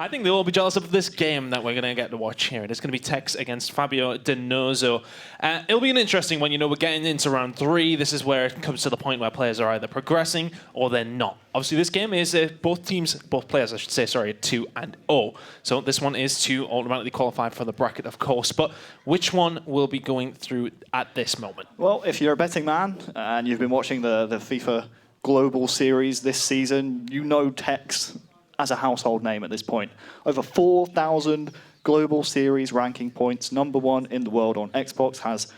I think they'll all be jealous of this game that we're going to get to watch here. It's going to be Tekkz against Fabio Denuzzo. It'll be an interesting one. You know, we're getting into round 3. This is where it comes to the point where players are either progressing or they're not. Obviously, this game is both players, I should say, sorry, 2-0. So this one is to automatically qualify for the bracket, of course. But which one will be going through at this moment? Well, if you're a betting man and you've been watching the FIFA Global Series this season, you know Tekkz as a household name at this point. Over 4,000 Global Series ranking points, #1 in the world on Xbox, has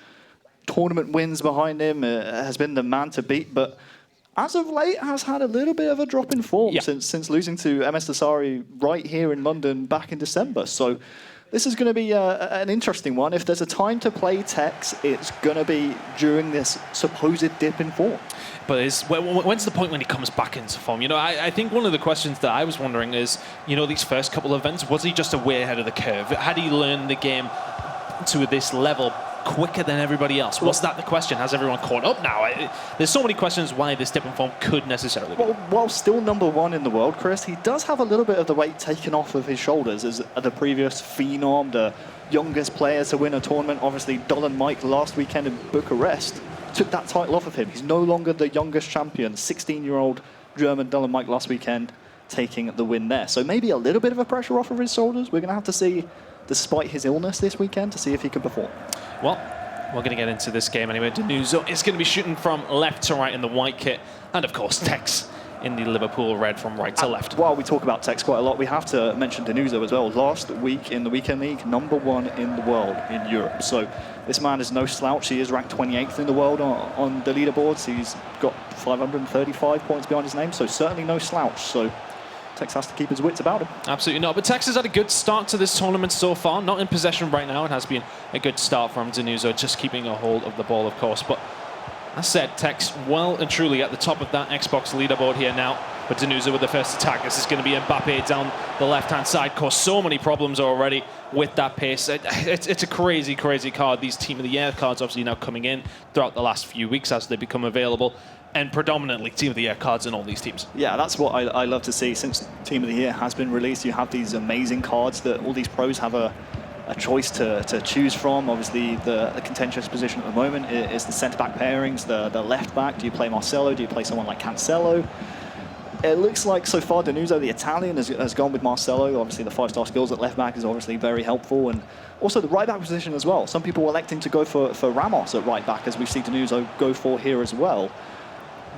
tournament wins behind him, has been the man to beat, but as of late has had a little bit of a drop in form since losing to MS Dasari right here in London back in December. So this is going to be an interesting one. If there's a time to play Tekkz, it's going to be during this supposed dip in form. But when's the point when he comes back into form? You know, I think one of the questions that I was wondering is, you know, these first couple of events, was he just a way ahead of the curve? Had he learned the game to this level quicker than everybody else? Was that the question? Has everyone caught up now? There's so many questions why this dip in form could necessarily be. Well, while still #1 in the world, Chris, he does have a little bit of the weight taken off of his shoulders as the previous phenom, the youngest player to win a tournament. Obviously, Dolan Mike last weekend in Bucharest took that title off of him. He's no longer the youngest champion. 16-year-old German Dolan Mike last weekend taking the win there. So maybe a little bit of a pressure off of his shoulders. We're going to have to see, despite his illness this weekend, to see if he can perform. Well, we're going to get into this game anyway. Denuzzo is going to be shooting from left to right in the white kit. And, of course, Tekkz in the Liverpool red from right to left. While we talk about Tekkz quite a lot, we have to mention Denuzzo as well. Last week in the Weekend League, #1 in the world in Europe. So this man is no slouch. He is ranked 28th in the world on the leaderboards. He's got 535 points behind his name, so certainly no slouch. So Tekkz has to keep his wits about him. Absolutely not. But Tekkz has had a good start to this tournament so far. Not in possession right now. It has been a good start from Denuzzo, just keeping a hold of the ball, of course. But as said, Tekkz well and truly at the top of that Xbox leaderboard here now. But Denuzzo with the first attack. This is going to be Mbappe down the left-hand side. Caused so many problems already with that pace. It's a crazy, crazy card. These Team of the Year cards obviously now coming in throughout the last few weeks as they become available. And predominantly Team of the Year cards in all these teams. Yeah, that's what I love to see. Since Team of the Year has been released, you have these amazing cards that all these pros have a choice to choose from. Obviously, the contentious position at the moment is the centre-back pairings, the left-back. Do you play Marcelo? Do you play someone like Cancelo? It looks like so far Denuzzo, the Italian, has gone with Marcelo. Obviously, the 5-star skills at left-back is obviously very helpful. And also the right-back position as well. Some people electing to go for Ramos at right-back, as we see Denuzzo go for here as well.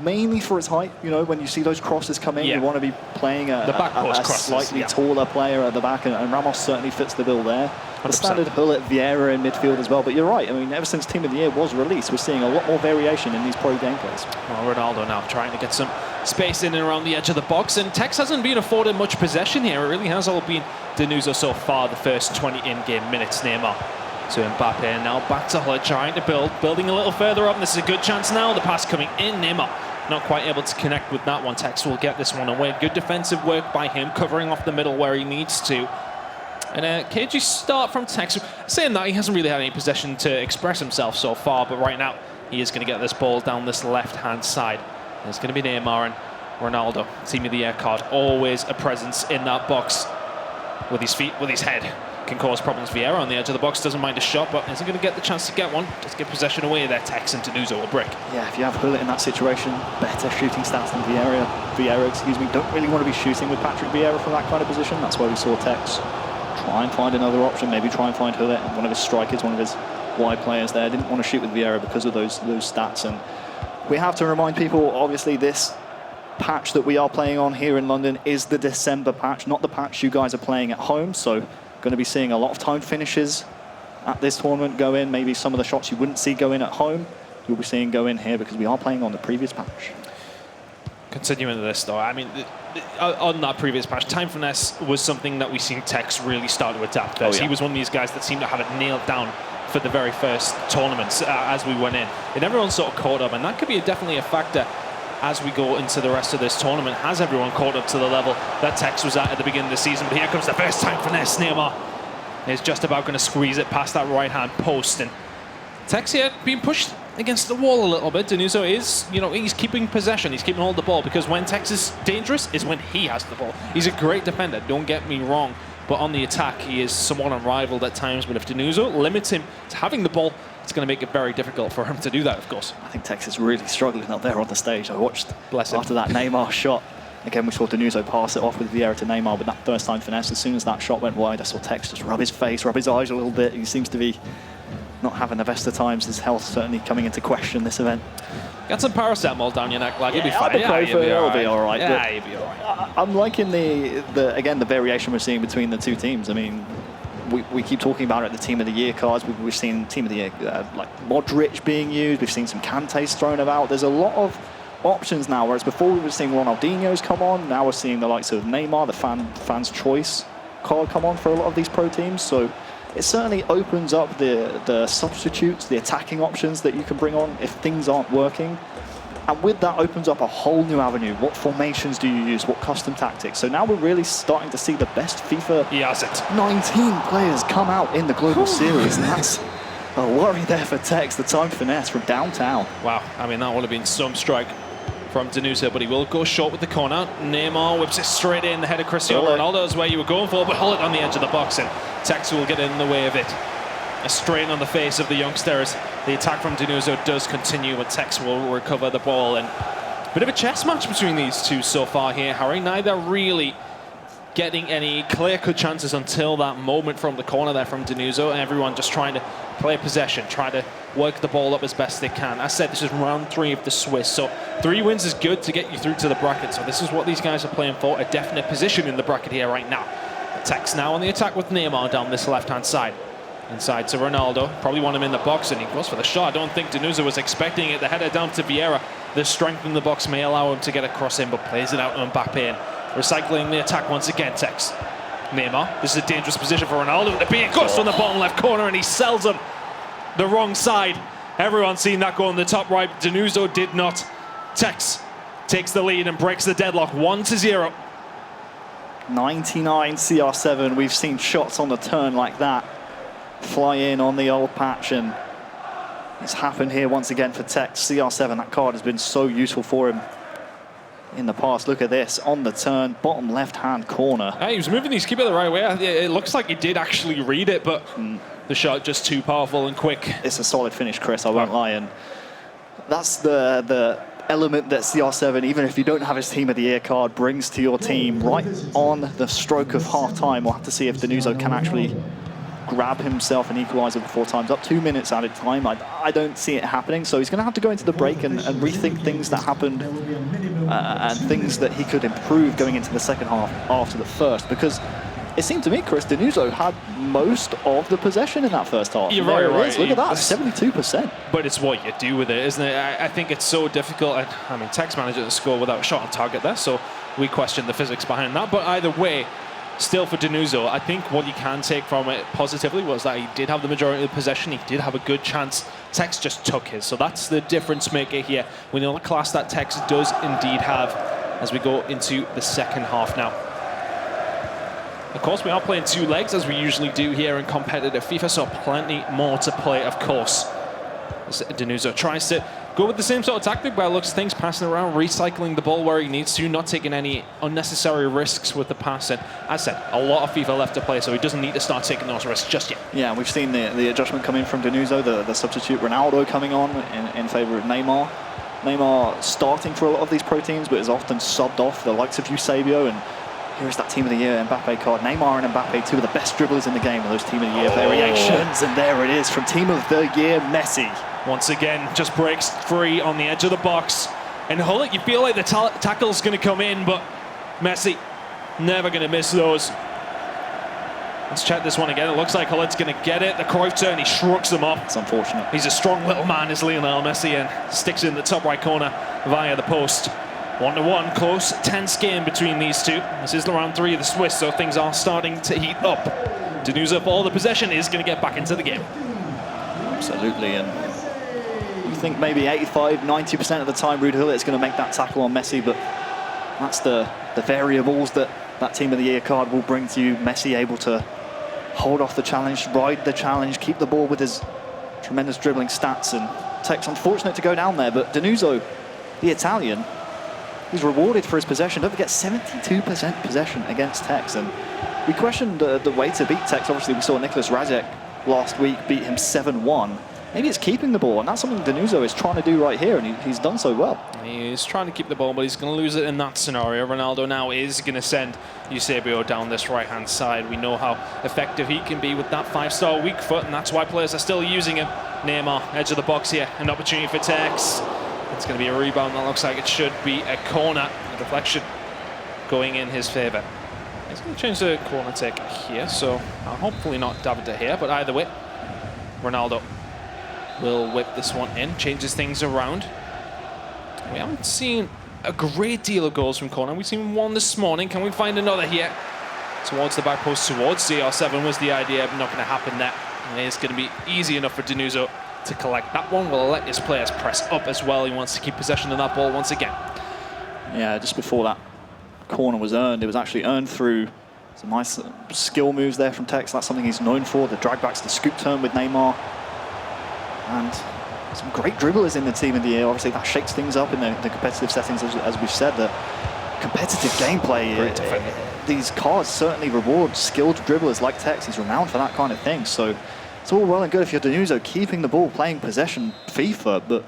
Mainly for his height, you know, when you see those crosses come in, you want to be playing a slightly taller player at the back, and Ramos certainly fits the bill there. 100%. The standard Hullet, Vieira in midfield as well, but you're right. I mean, ever since Team of the Year was released, we're seeing a lot more variation in these pro gameplays. Well, Ronaldo now trying to get some space in and around the edge of the box, and Tekkz hasn't been afforded much possession here. It really has all been Denuzzo so far, the first 20 in-game minutes. Neymar to Mbappe, and now back to Hullet, trying to building a little further up. This is a good chance now. The pass coming in, Neymar not quite able to connect with that one. Tekkz will get this one away. Good defensive work by him, covering off the middle where he needs to. And a cagey start from Tekkz. Saying that, he hasn't really had any possession to express himself so far, but right now he is going to get this ball down this left-hand side. It's going to be Neymar and Ronaldo, Team of the Year card. Always a presence in that box with his feet, with his head. Can cause problems. Vieira on the edge of the box doesn't mind a shot, but isn't going to get the chance to get one. Just get possession away there. Tekkz and Denuzzo will break. Yeah, if you have Hullet in that situation, better shooting stats than Vieira, excuse me. Don't really want to be shooting with Patrick Vieira from that kind of position. That's why we saw Tekkz try and find another option. Maybe try and find Hullet, one of his strikers, one of his wide players there. Didn't want to shoot with Vieira because of those stats. And we have to remind people, obviously, this patch that we are playing on here in London is the December patch, not the patch you guys are playing at home. So going to be seeing a lot of time finishes at this tournament go in. Maybe some of the shots you wouldn't see go in at home, you'll be seeing go in here because we are playing on the previous patch. Continuing this though, I mean, on that previous patch, time finesse was something that we seen Tekkz really start to adapt. He was one of these guys that seemed to have it nailed down for the very first tournaments as we went in. And everyone sort of caught up, and that could be definitely a factor as we go into the rest of this tournament. Has everyone caught up to the level that Tekkz was at the beginning of the season? But here comes the first time finesse. Neymar is just about going to squeeze it past that right-hand post. And Tekkz here being pushed against the wall a little bit. Denuzzo is, he's keeping possession. He's keeping hold of the ball because when Tekkz is dangerous is when he has the ball. He's a great defender, don't get me wrong. But on the attack, he is somewhat unrivaled at times. But if Denuzzo limits him to having the ball, it's going to make it very difficult for him to do that, of course. I think Tekkz is really struggling up there on the stage. I watched Bless him. after that Neymar shot. Again, we saw Denuzzo pass it off with Vieira to Neymar, but that first time finesse, as soon as that shot went wide, I saw Tekkz just rub his face, rub his eyes a little bit. He seems to be not having the best of times. His health certainly coming into question this event. Got some paracetamol down your neck, like, you'll be fine. It'll be all right. Yeah, you'll be all right. I'm liking the variation we're seeing between the two teams. I mean, we keep talking about it, the Team of the Year cards. We've seen Team of the Year like Modric being used. We've seen some Kantes thrown about. There's a lot of options now, whereas before we were seeing Ronaldinho's come on. Now we're seeing the likes of Neymar, the fan's choice card, come on for a lot of these pro teams. So it certainly opens up the substitutes, the attacking options that you can bring on if things aren't working. And with that opens up a whole new avenue. What formations do you use? What custom tactics? So now we're really starting to see the best FIFA He has it. 19 players come out in the Global Series. And that's a worry there for Tekkz, the time finesse from downtown. Wow, I mean, that would have been some strike from Denuzzo, but he will go short with the corner. Neymar whips it straight in. The head of Cristiano Ronaldo is where you were going for, but Hullet on the edge of the box, and Tekkz will get in the way of it. A strain on the face of the youngsters. The attack from Denuzzo does continue, but Tekkz will recover the ball. And a bit of a chess match between these two so far here, Harry. Neither really getting any clear-cut chances until that moment from the corner there from Denuzzo, and everyone just trying to play possession, try to work the ball up as best they can. As I said, this is round 3 of the Swiss, so 3 wins is good to get you through to the bracket. So this is what these guys are playing for, a definite position in the bracket here right now. Tekkz now on the attack with Neymar down this left-hand side. Inside to Ronaldo, probably want him in the box, and he goes for the shot. I don't think Denuzzo was expecting it. The header down to Vieira. The strength in the box may allow him to get across in, but plays it out to Mbappe. And recycling the attack once again, Tekkz. Neymar, this is a dangerous position for Ronaldo. The being gust on the bottom left corner, and he sells him the wrong side. Everyone's seen that go on the top right. Denuzzo did not. Tekkz takes the lead and breaks the deadlock 1-0. 99 CR7. We've seen shots on the turn like that fly in on the old patch, and it's happened here once again for Tekkz. CR7, that card has been so useful for him in the past. Look at this, on the turn, bottom left-hand corner. He was moving his keeper the right way. It looks like he did actually read it, but the shot just too powerful and quick. It's a solid finish, Chris, I won't lie, and that's the element that CR7, even if you don't have his Team of the Year card, brings to your team right on the stroke of half-time. We'll have to see if Denuzzo can actually grab himself an equaliser before time's up. 2 minutes out of time. I don't see it happening, so he's going to have to go into the break and rethink things that happened and things that he could improve going into the second half after the first, because it seemed to me, Chris, Denuzzo had most of the possession in that first half. You're right. Look at that, 72%. But it's what you do with it, isn't it? I think it's so difficult. I mean, Tekkz managed to score without a shot on target there, so we question the physics behind that. But either way, still for Denuzzo, I think what you can take from it positively was that he did have the majority of the possession. He did have a good chance. Tekkz just took his. So that's the difference maker here. We know the class that Tekkz does indeed have as we go into the second half now. Of course, we are playing 2 legs as we usually do here in competitive FIFA, so plenty more to play, of course. As Denuzzo tries to go with the same sort of tactic, by looks things, passing around, recycling the ball where he needs to, not taking any unnecessary risks with the pass. And as I said, a lot of FIFA left to play, so he doesn't need to start taking those risks just yet. Yeah, we've seen the adjustment come in from Denuzzo, the substitute Ronaldo coming on in favour of Neymar. Neymar starting for a lot of these pro teams, but is often subbed off, the likes of Eusebio, and here's that Team of the Year Mbappe card. Neymar and Mbappe, 2 of the best dribblers in the game, with those Team of the Year variations. And there it is from Team of the Year, Messi. Once again, just breaks free on the edge of the box. And Hullet, you feel like the tackle's going to come in, but Messi never going to miss those. Let's check this one again. It looks like Hullet's going to get it. The Cruyff turn, he shrugs them off. It's unfortunate. He's a strong little man, is Lionel Messi, and sticks in the top right corner via the post. 1-1, close, tense game between these two. This is the round 3 of the Swiss, so things are starting to heat up. Denuzzo, for all the possession, is going to get back into the game. Absolutely, and you think maybe 85, 90% of the time Ruud Gullit is going to make that tackle on Messi, but that's the variables that Team of the Year card will bring to you. Messi able to hold off the challenge, ride the challenge, keep the ball with his tremendous dribbling stats, and Tekkz unfortunate to go down there, but Denuzzo, the Italian, he's rewarded for his possession. Don't forget, 72% possession against Tekkz. And we questioned the way to beat Tekkz. Obviously, we saw Nicholas Razek last week beat him 7-1. Maybe it's keeping the ball, and that's something Denuzzo is trying to do right here, and he's done so well. He's trying to keep the ball, but he's going to lose it in that scenario. Ronaldo now is going to send Eusebio down this right-hand side. We know how effective he can be with that 5-star weak foot, and that's why players are still using him. Neymar, edge of the box here, an opportunity for Tekkz. It's going to be a rebound that looks like it should be a corner. A deflection going in his favour. He's going to change the corner take here, so hopefully not David De Gea, but either way, Ronaldo will whip this one in, changes things around. We haven't seen a great deal of goals from corner. We've seen one this morning. Can we find another here? Towards the back post, towards CR7 was the idea, but not going to happen there. And it's going to be easy enough for Denuzzo to collect that one. Will let his players press up as well. He wants to keep possession of that ball once again. Yeah, just before that corner was earned, it was actually earned through some nice skill moves there from Tekkz. That's something he's known for, the drag backs, the scoop turn with Neymar. And some great dribblers in the team in the year. Obviously, that shakes things up in the competitive settings, as we've said. The competitive gameplay, these cards certainly reward skilled dribblers like Tekkz. He's renowned for that kind of thing. So it's all well and good if you're Denuzzo keeping the ball, playing possession FIFA, but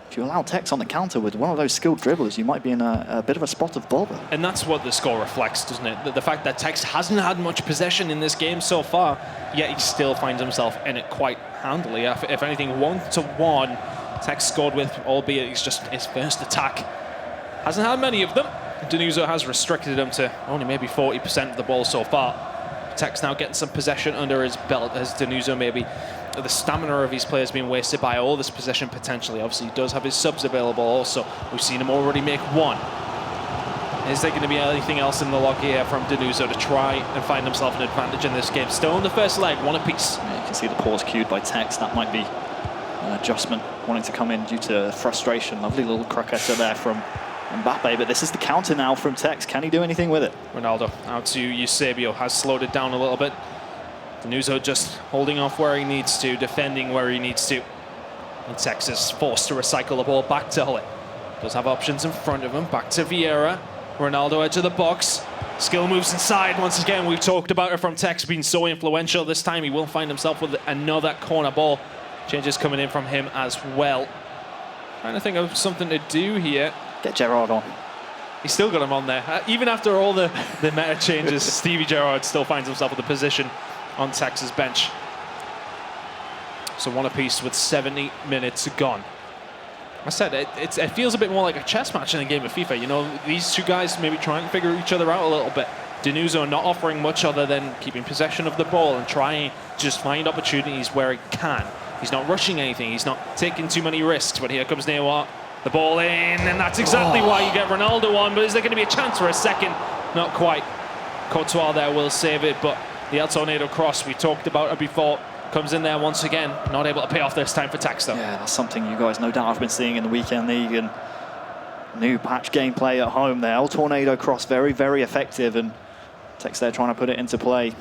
if you allow Tekkz on the counter with one of those skilled dribblers, you might be in a bit of a spot of bother. And that's what the score reflects, doesn't it? The fact that Tekkz hasn't had much possession in this game so far, yet he still finds himself in it quite handily. If anything, 1-1, Tekkz scored with, albeit it's just his first attack. Hasn't had many of them. Denuzzo has restricted him to only maybe 40% of the ball so far. Tekkz now getting some possession under his belt as Denuzzo maybe the stamina of his players being wasted by all this possession potentially. Obviously, he does have his subs available also. We've seen him already make one. Is there going to be anything else in the log here from Denuzzo to try and find himself an advantage in this game? Still in the first leg, one apiece. Yeah, you can see the pause cued by Tekkz. That might be an adjustment wanting to come in due to frustration. Lovely little croqueta there from Mbappe, but this is the counter now from Tekkz. Can he do anything with it? Ronaldo out to Eusebio, has slowed it down a little bit. Denuzzo just holding off where he needs to, defending where he needs to. And Tekkz is forced to recycle the ball back to Hull. Does have options in front of him. Back to Vieira. Ronaldo edge of the box. Skill moves inside. Once again, we've talked about it from Tekkz being so influential. This time he will find himself with another corner ball. Changes coming in from him as well. Trying to think of something to do here. Get Gerrard on. He's still got him on there. Even after all the meta changes, Stevie Gerrard still finds himself with a position on Tekksz's bench. So one apiece with 70 minutes gone. I said it feels a bit more like a chess match in a game of FIFA. You know, these two guys maybe trying to figure each other out a little bit. Denuzzo not offering much other than keeping possession of the ball and trying to just find opportunities where he can. He's not rushing anything. He's not taking too many risks. But here comes Neymar. The ball in, and that's exactly why you get Ronaldo on. But is there going to be a chance for a second? Not quite. Courtois there will save it, but the El Tornado cross, we talked about it before, comes in there once again. Not able to pay off this time for Tekkz though. Yeah, that's something you guys no doubt have been seeing in the weekend league and new patch gameplay at home there. El Tornado cross, very, very effective, and Tekkz there trying to put it into play.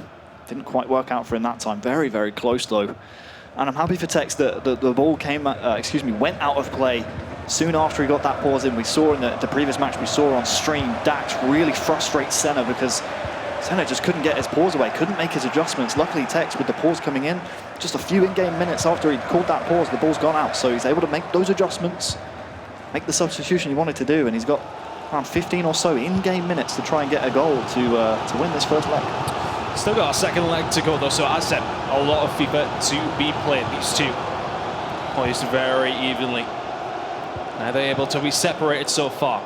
Didn't quite work out for him that time. Very, very close though. And I'm happy for Tekkz that the ball went out of play soon after he got that pause in. We saw in the previous match, we saw on stream, Dax really frustrate Senna because Senna just couldn't get his pause away, couldn't make his adjustments. Luckily, Tekkz, with the pause coming in, just a few in-game minutes after he called that pause, the ball's gone out. So he's able to make those adjustments, make the substitution he wanted to do, and he's got around 15 or so in-game minutes to try and get a goal to win this first leg. Still got a second leg to go though, so as I said, a lot of FIFA to be played. These two poised very evenly. Neither able to be separated so far.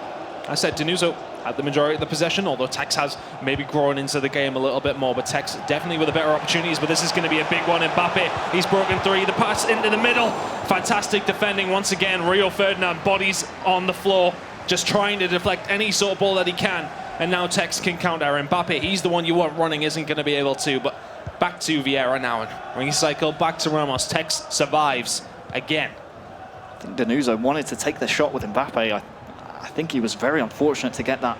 I said Denuzzo had the majority of the possession, although Tekkz has maybe grown into the game a little bit more, but Tekkz definitely with the better opportunities, but this is going to be a big one. Mbappe, he's broken three, the pass into the middle. Fantastic defending once again. Rio Ferdinand, bodies on the floor, just trying to deflect any sort of ball that he can. And now Tekkz can counter. Mbappe, he's the one you want running, isn't going to be able to, but back to Vieira now, and recycle back to Ramos. Tekkz survives again. I think Denuzzo wanted to take the shot with Mbappe. I think he was very unfortunate to get that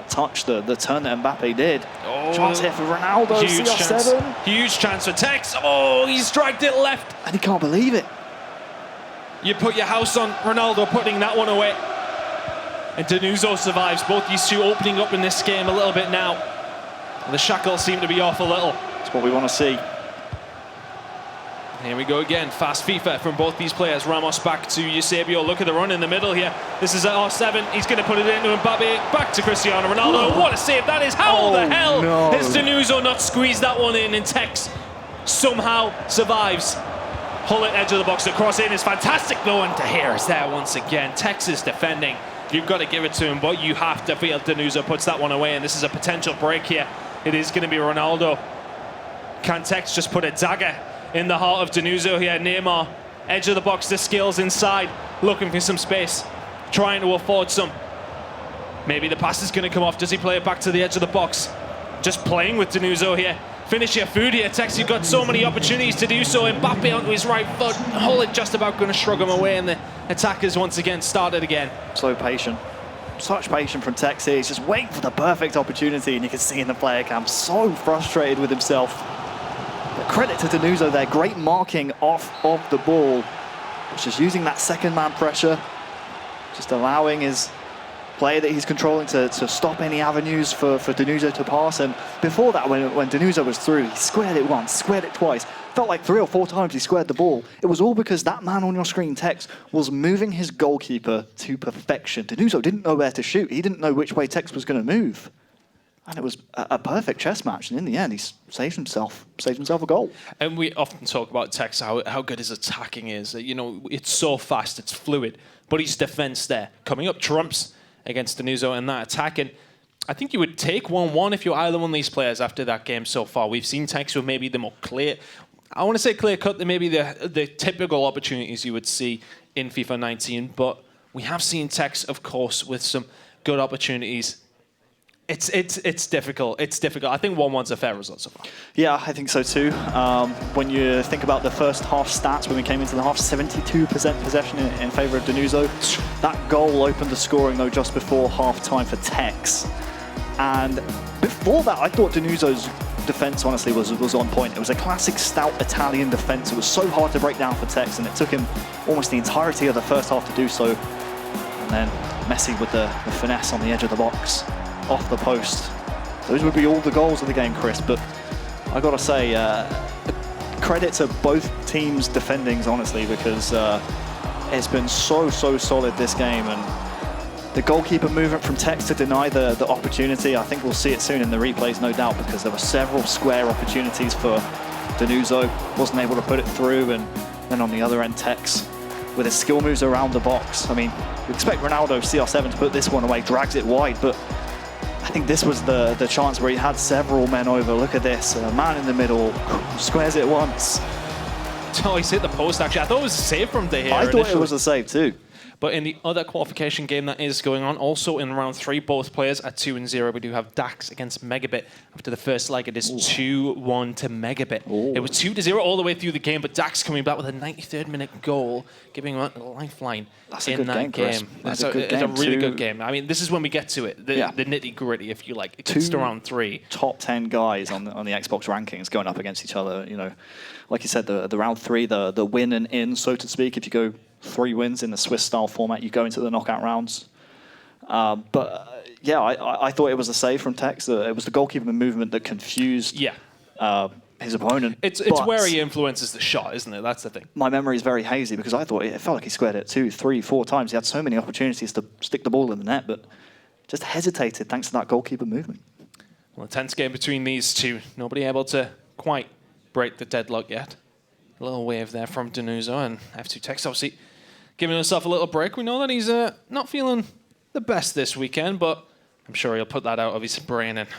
touch, the turn that Mbappe did. Oh, chance here for Ronaldo, huge CR7. Chance. Huge chance for Tekkz. Oh, he striked it left. And he can't believe it. You put your house on Ronaldo putting that one away. And Denuzzo survives. Both these two opening up in this game a little bit now. And the shackles seem to be off a little. That's what we want to see. Here we go again. Fast FIFA from both these players. Ramos back to Eusebio. Look at the run in the middle here. This is at R7. He's going to put it into Mbappe. Back to Cristiano Ronaldo. What a save that is. How the hell has Denuzzo not squeezed that one in? And Tekkz somehow survives. Hullet edge of the box. The cross in is fantastic though. And De Gea is there once again. Tekkz is defending. You've got to give it to him, but you have to feel Denuzzo puts that one away. And this is a potential break here. It is going to be Ronaldo. Can Tekkz just put a dagger in the heart of Denuzzo here? Neymar, edge of the box, the skills inside, looking for some space, trying to afford some. Maybe the pass is going to come off. Does he play it back to the edge of the box? Just playing with Denuzzo here. Finish your food here, Tekkz. You've got so many opportunities to do so. Mbappe onto his right foot. Hullet just about going to shrug him away, and the attackers once again started again. So patient. Such patience from Tekkz here. He's just waiting for the perfect opportunity, and you can see in the player cam, so frustrated with himself. But credit to Denuzzo there, great marking off of the ball. Just using that second man pressure, just allowing his player that he's controlling to stop any avenues for Denuzzo to pass. And before that, when Denuzzo was through, he squared it once, squared it twice. Felt like 3 or 4 times he squared the ball. It was all because that man on your screen, Tekkz, was moving his goalkeeper to perfection. Denuzzo didn't know where to shoot. He didn't know which way Tekkz was going to move. And it was a perfect chess match. And in the end, he saved himself a goal. And we often talk about Tekkz, how good his attacking is. You know, it's so fast, it's fluid. But his defense there, coming up trumps against Denuzzo and that attack. And I think you would take 1-1 if you're either one of these players after that game so far. We've seen Tekkz with maybe the more clear, I want to say clear cut, than maybe the typical opportunities you would see in FIFA 19. But we have seen Tekkz, of course, with some good opportunities. It's difficult. It's difficult. I think 1-1's a fair result so far. Yeah, I think so too. When you think about the first half stats, when we came into the half, 72% possession in favour of Denuzzo. That goal opened the scoring though just before half time for Tekkz. And before that, I thought Denuzzo's defence honestly was on point. It was a classic stout Italian defence. It was so hard to break down for Tekkz, and it took him almost the entirety of the first half to do so. And then Messi with the finesse on the edge of the box, off the post. Those would be all the goals of the game, Chris, but I gotta say, credit to both teams' defendings, honestly, because it's been so solid this game, and the goalkeeper movement from Tekkz to deny the opportunity, I think we'll see it soon in the replays, no doubt, because there were several square opportunities for Denuzzo, wasn't able to put it through, and then on the other end, Tekkz with his skill moves around the box. I mean, we expect Ronaldo CR7 to put this one away, drags it wide, but I think this was the chance where he had several men over. Look at this, a man in the middle, squares it once. Oh, he's hit the post actually. I thought it was a save from De Gea. I thought it was a save too. But in the other qualification game that is going on, also in round 3, both players are 2-0. We do have Dax against Megabit. After the first leg, it is 2-1 to Megabit. Ooh. It was 2-0 all the way through the game, but Dax coming back with a 93rd minute goal, giving him a lifeline in that game. That's a good game. It's a really good game. I mean, this is when we get to it, the nitty-gritty, if you like. It gets to round 3. Top 10 guys on the Xbox rankings going up against each other. You know, like you said, the round 3, the win and in, so to speak. If you go 3 wins in the Swiss-style format, you go into the knockout rounds. Yeah, I thought it was a save from Tekkz. It was the goalkeeper movement that confused his opponent. It's where he influences the shot, isn't it? That's the thing. My memory is very hazy because I thought it felt like he squared it 2, 3, 4 times. He had so many opportunities to stick the ball in the net, but just hesitated thanks to that goalkeeper movement. Well, a tense game between these two. Nobody able to quite break the deadlock yet. A little wave there from Denuzzo, and F2Tekkz obviously giving himself a little break. We know that he's not feeling the best this weekend, but I'm sure he'll put that out of his brain and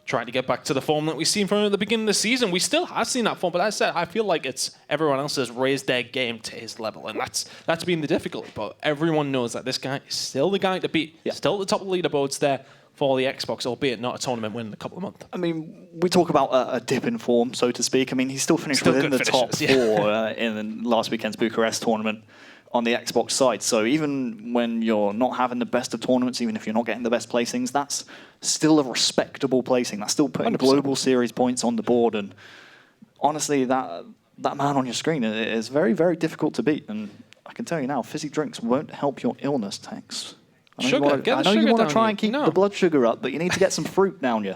try to get back to the form that we've seen from him at the beginning of the season. We still have seen that form, but as I said, I feel like it's everyone else has raised their game to his level, and that's been the difficulty. But everyone knows that this guy is still the guy to beat, still at the top of the leaderboards there for the Xbox, albeit not a tournament win in a couple of months. I mean, we talk about a dip in form, so to speak. I mean, he's still finished within the top 4 in last weekend's Bucharest tournament on the Xbox side. So even when you're not having the best of tournaments, even if you're not getting the best placings, that's still a respectable placing. That's still putting 100%. Global Series points on the board. And honestly, that man on your screen is very, very difficult to beat. And I can tell you now, fizzy drinks won't help your illness, Tekkz. Get the I know you sugar want down to try you. and keep No. the blood sugar up, but you need to get some fruit down you.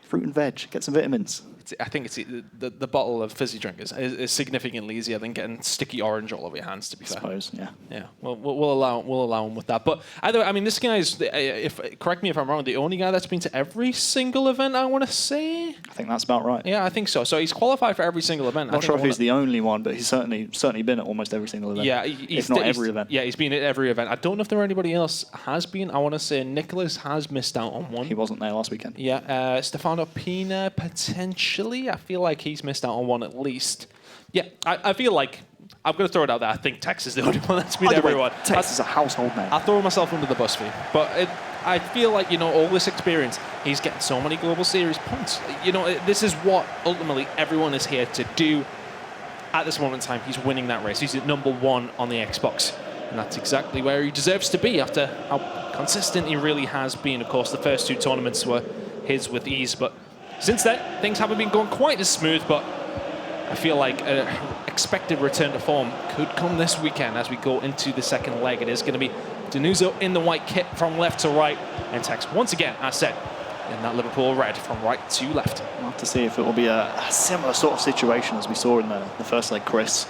Fruit and veg, get some vitamins. I think it's the bottle of fizzy drink is significantly easier than getting sticky orange all over your hands. To be fair, I suppose, yeah. Yeah, we'll allow him with that. But either way, I mean, this guy's, if correct me if I'm wrong, the only guy that's been to every single event, I want to say. I think that's about right. Yeah, I think so. So he's qualified for every single event. Not sure if he's the only one, but he's certainly been at almost every single event. Yeah, if not every event. Yeah, he's been at every event. I don't know if there anybody else has been. I want to say Nicholas has missed out on one. He wasn't there last weekend. Yeah, Stefano Pina potentially. I feel like he's missed out on one at least. Yeah, I feel like I'm going to throw it out there. I think Tekkz is the only one that's been everyone. Tekkz is a household name. I'll throw myself under the bus for you. But I feel like, you know, all this experience, he's getting so many Global Series points. You know, this is what ultimately everyone is here to do. At this moment in time, he's winning that race. He's at #1 on the Xbox. And that's exactly where he deserves to be after how consistent he really has been. Of course, the first 2 tournaments were his with ease. But since then, things haven't been going quite as smooth. But I feel like an expected return to form could come this weekend as we go into the second leg. It is going to be Denuzzo in the white kit from left to right. And Tekkz, once again, as said, in that Liverpool red from right to left. We'll have to see if it will be a similar sort of situation as we saw in the first leg, Chris.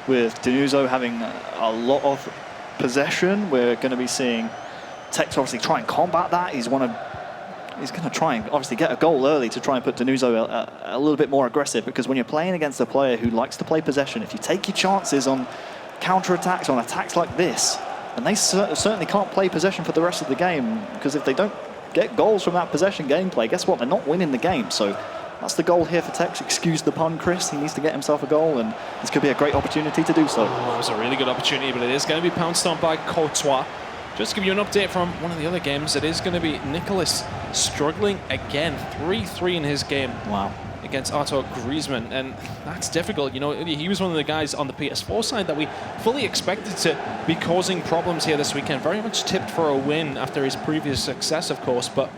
With Denuzzo having a lot of possession, we're going to be seeing Tekkz obviously try and combat that. He's going to try and obviously get a goal early to try and put Denuzzo a little bit more aggressive, because when you're playing against a player who likes to play possession, if you take your chances on counter-attacks, on attacks like this, and they certainly can't play possession for the rest of the game, because if they don't get goals from that possession gameplay, guess what? They're not winning the game. So that's the goal here for Tekkz. Excuse the pun, Chris. He needs to get himself a goal, and this could be a great opportunity to do so. It was a really good opportunity, but it is going to be pounced on by Courtois. Just to give you an update from one of the other games, it is going to be Nicholas struggling again. 3-3 in his game. Wow. Against Artur Griezmann, and that's difficult. You know, he was one of the guys on the PS4 side that we fully expected to be causing problems here this weekend. Very much tipped for a win after his previous success, of course, but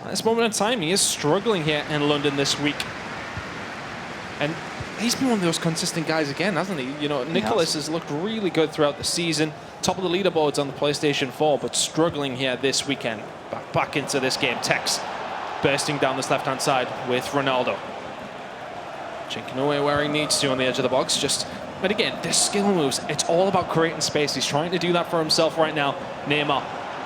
at this moment in time, he is struggling here in London this week. And he's been one of those consistent guys again, hasn't he? You know, Nicholas has looked really good throughout the season. Top of the leaderboards on the PlayStation 4, but struggling here this weekend. Back into this game. Tekkz bursting down this left-hand side with Ronaldo. Chinking away where he needs to on the edge of the box. But again, this skill moves, it's all about creating space. He's trying to do that for himself right now. Neymar,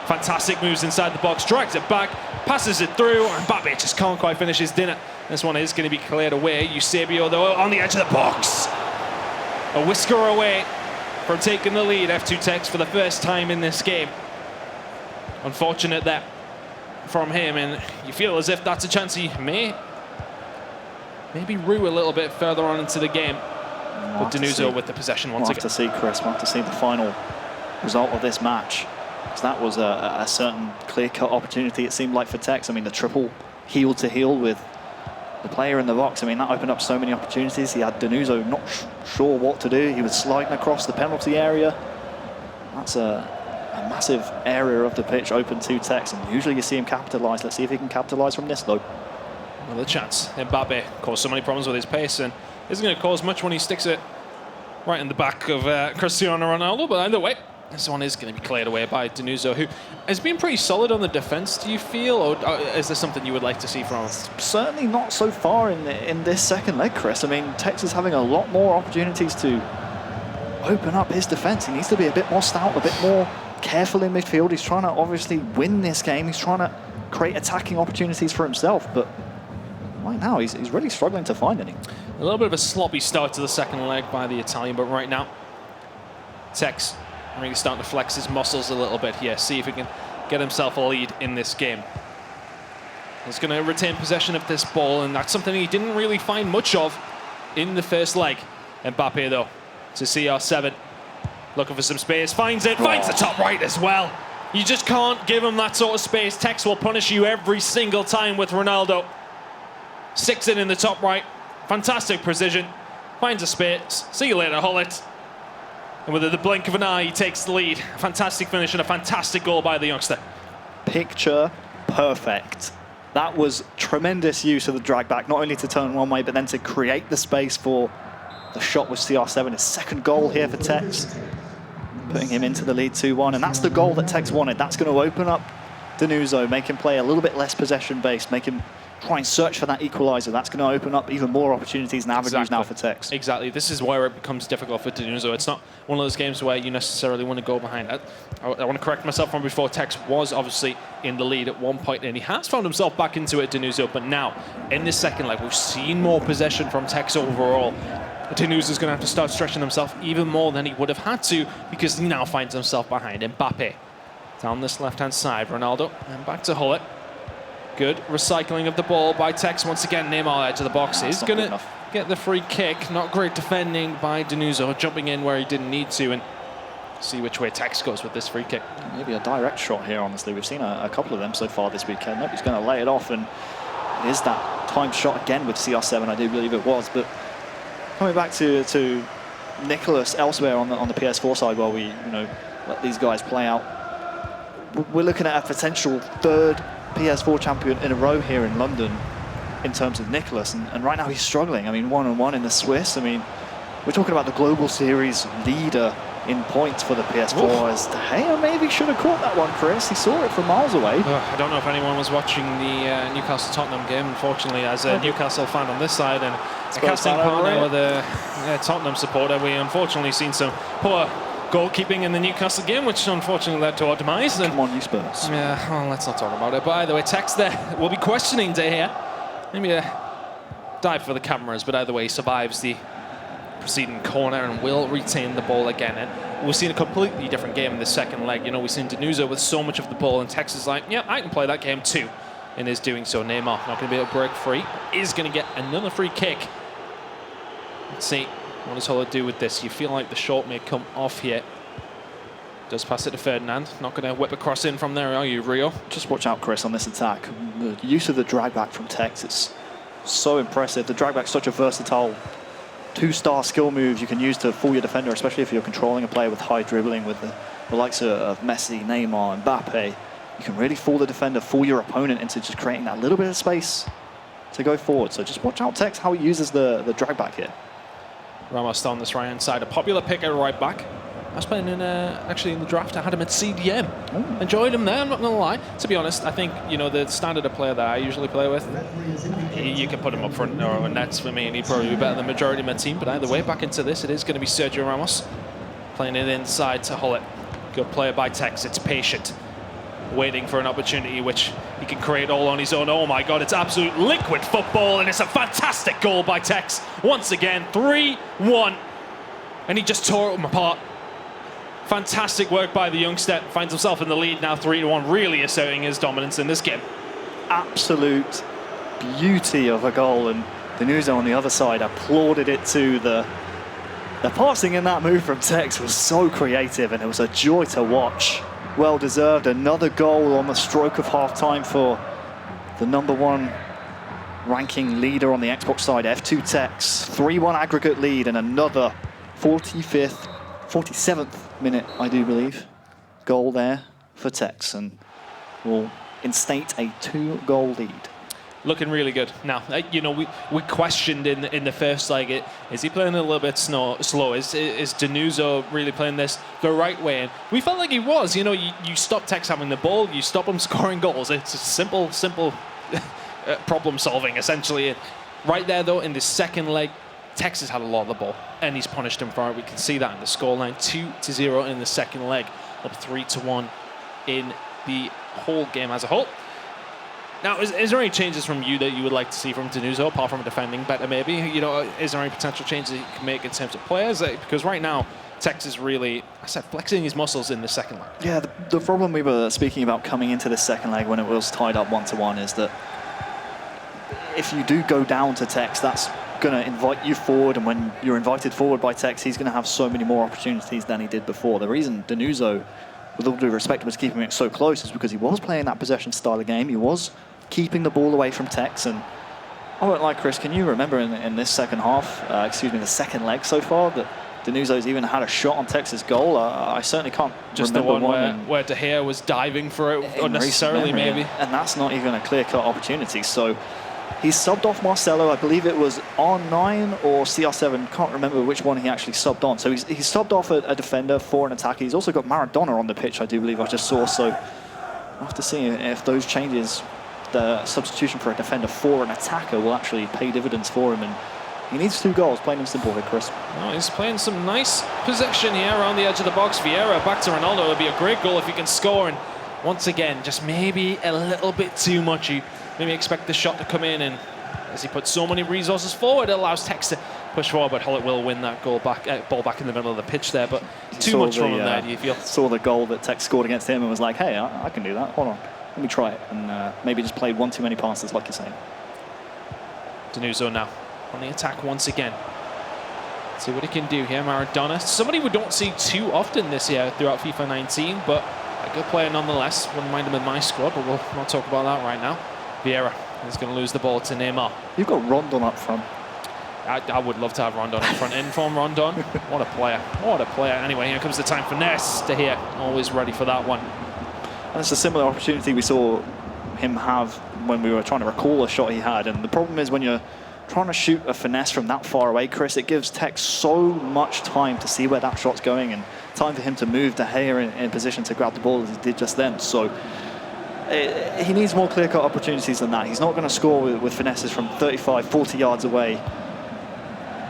fantastic moves inside the box, drags it back, passes it through, and Mbappe just can't quite finish his dinner. This one is going to be cleared away. Eusebio, though, on the edge of the box. A whisker away from taking the lead. F2Tekkz for the first time in this game. Unfortunate that from him, and you feel as if that's a chance he may maybe rue a little bit further on into the game. But Denuzzo with the possession once again. We'll have to see, Chris. We'll have to see the final result of this match, because that was a certain clear-cut opportunity, it seemed like, for Tekkz. I mean, the triple heel-to-heel with the player in the box. I mean, that opened up so many opportunities. He had Denuzzo not sure what to do. He was sliding across the penalty area. That's a massive area of the pitch open to Tekkz, and usually you see him capitalise. Let's see if he can capitalise from this, though. Another chance. Mbappe caused so many problems with his pace, and isn't going to cause much when he sticks it right in the back of Cristiano Ronaldo. But either way, this one is going to be cleared away by Denuzzo, who has been pretty solid on the defence, do you feel? Or is there something you would like to see from him? Certainly not so far in this second leg, Chris. I mean, Tekkz is having a lot more opportunities to open up his defence. He needs to be a bit more stout, a bit more careful in midfield. He's trying to obviously win this game. He's trying to create attacking opportunities for himself, but right now he's really struggling to find any. A little bit of a sloppy start to the second leg by the Italian, but right now Tekkz really starting to flex his muscles a little bit here, see if he can get himself a lead in this game. He's going to retain possession of this ball, and that's something he didn't really find much of in the first leg. Mbappe, though, to CR7, looking for some space, finds it, finds the top right as well. You just can't give him that sort of space. Tekkz will punish you every single time with Ronaldo. Sticks it in the top right, fantastic precision, finds a space, see you later, Hullet. And with the blink of an eye, he takes the lead. Fantastic finish and a fantastic goal by the youngster. Picture perfect. That was tremendous use of the drag back, not only to turn one way, but then to create the space for the shot with CR7. His second goal here for Tekkz, putting him into the lead 2-1. And that's the goal that Tekkz wanted. That's going to open up Denuzzo, make him play a little bit less possession-based, make him try and search for that equalizer. That's going to open up even more opportunities and avenues now for Tekkz. Exactly. This is where it becomes difficult for Denuzzo. It's not one of those games where you necessarily want to go behind. I want to correct myself from before. Tekkz was obviously in the lead at one point, and he has found himself back into it, Denuzzo. But now, in this second leg, we've seen more possession from Tekkz overall. Denuzzo's going to have to start stretching himself even more than he would have had to, because he now finds himself behind Mbappe. Down this left-hand side, Ronaldo, and back to Hullet. Good recycling of the ball by Tekkz. Once again, Neymar edge of the box is going to get the free kick. Not great defending by Denuzzo, jumping in where he didn't need to, and see which way Tekkz goes with this free kick. Maybe a direct shot here, honestly. We've seen a couple of them so far this weekend. Nobody's going to lay it off, and it is that timed shot again with CR7, I do believe it was. But coming back to Nicholas elsewhere on the PS4 side, while we let these guys play out, we're looking at a potential third PS4 champion in a row here in London in terms of Nicholas, and right now he's struggling. I mean, 1-on-1 in the Swiss. I mean, we're talking about the Global Series leader in points for the PS4. As De Gea maybe should have caught that one, Chris. He saw it from miles away. I don't know if anyone was watching the Newcastle-Tottenham game, unfortunately, as a Newcastle fan on this side and a casting partner with a Tottenham supporter. We unfortunately seen some poor goalkeeping in the Newcastle game, which unfortunately led to our demise. And come on, you Spurs. Yeah, well, let's not talk about it. But either way, Tekkz there will be questioning De Gea. Maybe a dive for the cameras, but either way, he survives the preceding corner and will retain the ball again. And we've seen a completely different game in the second leg. We've seen Denuzzo with so much of the ball, and Tekkz is like, yeah, I can play that game too, and is doing so. Neymar not going to be able to break free, is going to get another free kick. Let's see, what does Hullet do with this? You feel like the shot may come off here. Does pass it to Ferdinand. Not going to whip across in from there, are you, Rio? Just watch out, Chris, on this attack. The use of the drag back from Tekkz, it's so impressive. The drag back's such a versatile two-star skill move you can use to fool your defender, especially if you're controlling a player with high dribbling with the likes of Messi, Neymar, Mbappe. You can really fool the defender, fool your opponent into just creating that little bit of space to go forward. So just watch out, Tekkz, how he uses the drag back here. Ramos down this right-hand side. A popular pick at right back. I was playing actually in the draft. I had him at CDM. Ooh. Enjoyed him there, I'm not going to lie. To be honest, I think, the standard of player that I usually play with, you can put him up front or nets for me, and he'd probably be better than the majority of my team. But either way, back into this, it is going to be Sergio Ramos. Playing it inside to Hullet. Good player by Tekkz. It's patient. Waiting for an opportunity which he can create all on his own. Oh my God, it's absolute liquid football, and it's a fantastic goal by Tekkz. Once again, 3-1. And he just tore them apart. Fantastic work by the youngster. Finds himself in the lead now, 3-1, really asserting his dominance in this game. Absolute beauty of a goal, and Denuzzo on the other side applauded it too. The passing in that move from Tekkz was so creative, and it was a joy to watch. Well deserved. Another goal on the stroke of half-time for the #1 ranking leader on the Xbox side, F2Tekkz. 3-1 aggregate lead, and another 47th minute, I do believe, goal there for Tekkz, and will instate a 2-goal lead. Looking really good. Now, we questioned in the first leg, is he playing a little bit slow? Is Denuzzo really playing this the right way? And we felt like he was. You stop Tekkz having the ball, you stop him scoring goals. It's a simple problem solving, essentially. Right there, though, in the second leg, Tekkz has had a lot of the ball, and he's punished him for it. We can see that in the scoreline, 2-0 in the second leg, up 3-1 in the whole game as a whole. Now, is there any changes from you that you would like to see from Denuzzo, apart from defending better, maybe? Is there any potential changes he can make in terms of players? Because right now, Tekkz is really, flexing his muscles in the second leg. Yeah, the problem we were speaking about coming into the second leg when it was tied up 1-1 is that if you do go down to Tekkz, that's going to invite you forward, and when you're invited forward by Tekkz, he's going to have so many more opportunities than he did before. The reason Denuzzo, with all due respect, was keeping it so close is because he was playing that possession style of game. He was keeping the ball away from Tekkz, and I won't lie, Chris, can you remember in this second half, the second leg so far, that Denuzzo's even had a shot on Tekkz's goal? I certainly can't just remember the one where De Gea was diving for it unnecessarily, maybe. And that's not even a clear-cut opportunity. So He subbed off Marcelo. I believe it was R9 or CR7. Can't remember which one he actually subbed on. So he subbed off a defender for an attacker. He's also got Maradona on the pitch, I do believe I just saw. So I'll have to see if those changes, the substitution for a defender for an attacker, will actually pay dividends for him. And he needs 2 goals, plain and simple here, Chris. Oh, he's playing some nice possession here around the edge of the box. Vieira back to Ronaldo. It would be a great goal if he can score. And once again, just maybe a little bit too much. You maybe expect the shot to come in, and as he puts so many resources forward, it allows Tekkz to push forward, but Hullet will win that goal back, ball back in the middle of the pitch there. But too much from him there, do you feel? Saw the goal that Tekkz scored against him and was like, hey, I can do that. Hold on, let me try it. And maybe just played one too many passes, like you're saying. Denuzzo now on the attack once again. Let's see what he can do here. Maradona, somebody we don't see too often this year throughout FIFA 19, but a good player nonetheless. Wouldn't mind him in my squad, but we'll not talk about that right now. Vieira is going to lose the ball to Neymar. You've got Rondon up front. I would love to have Rondon up front. Inform Rondon. What a player. What a player. Anyway, here comes the time for Nesta here. Always ready for that one. And it's a similar opportunity we saw him have when we were trying to recall a shot he had. And the problem is when you're trying to shoot a finesse from that far away, Chris, it gives Tekkz so much time to see where that shot's going and time for him to move De Gea in position to grab the ball as he did just then. So he needs more clear-cut opportunities than that. He's not going to score with finesses from 35, 40 yards away.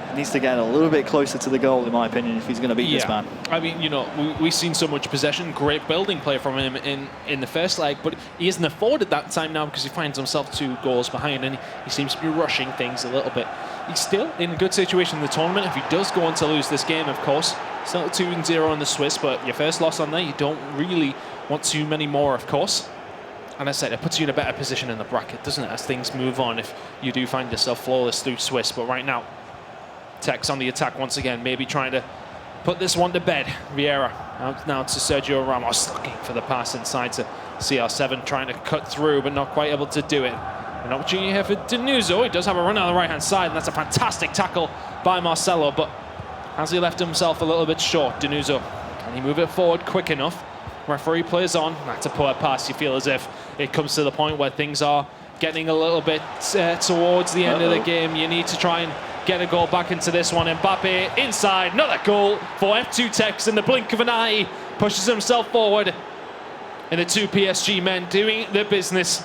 He needs to get a little bit closer to the goal, in my opinion, if he's going to beat this man. I mean, you know, we've seen so much possession, great building play from him in the first leg, but he isn't afforded that time now because he finds himself 2 goals behind, and he seems to be rushing things a little bit. He's still in a good situation in the tournament. If he does go on to lose this game, of course, still 2-0 in the Swiss, but your first loss on there, you don't really want too many more, of course. And as I said, it puts you in a better position in the bracket, doesn't it, as things move on if you do find yourself flawless through Swiss. But right now, Tekkz on the attack once again, maybe trying to put this one to bed. Vieira out now to Sergio Ramos, looking for the pass inside to CR7, trying to cut through, but not quite able to do it. An opportunity here for Denuzzo. He does have a run on the right-hand side, and that's a fantastic tackle by Marcelo, but has he left himself a little bit short, Denuzzo? Can he move it forward quick enough? Referee plays on. That's a poor pass. You feel as if it comes to the point where things are getting a little bit towards the end of the game. You need to try and get a goal back into this one. Mbappe inside, another goal for F2Tekkz in the blink of an eye. Pushes himself forward. And the 2 PSG men doing their business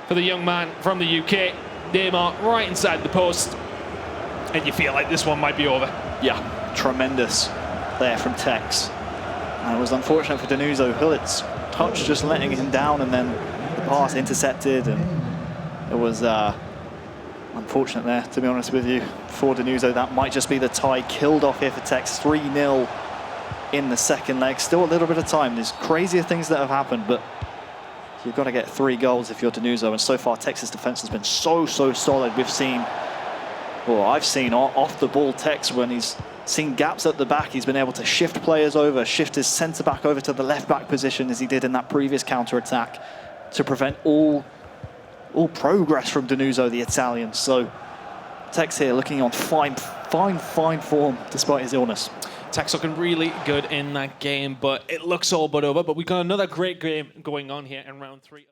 for the young man from the UK. Neymar right inside the post. And you feel like this one might be over. Yeah, tremendous there from Tekkz. And it was unfortunate for Denuzzo. Hullet's touch just letting him down, and then the pass intercepted, and it was unfortunate there, to be honest with you, for Denuzzo. That might just be the tie killed off here for Tekkz. 3-0 in the second leg. Still a little bit of time. There's crazier things that have happened, but you've got to get 3 goals if you're Denuzzo. And so far, Tekkz's defense has been so solid. We've seen, well, I've seen off the ball Tekkz when he's seen gaps at the back. He's been able to shift players over, shift his centre back over to the left back position as he did in that previous counter attack to prevent all progress from Denuzzo, the Italian. So Tekkz here looking on fine form despite his illness. Tekkz looking really good in that game, but it looks all but over. But we've got another great game going on here in round 3.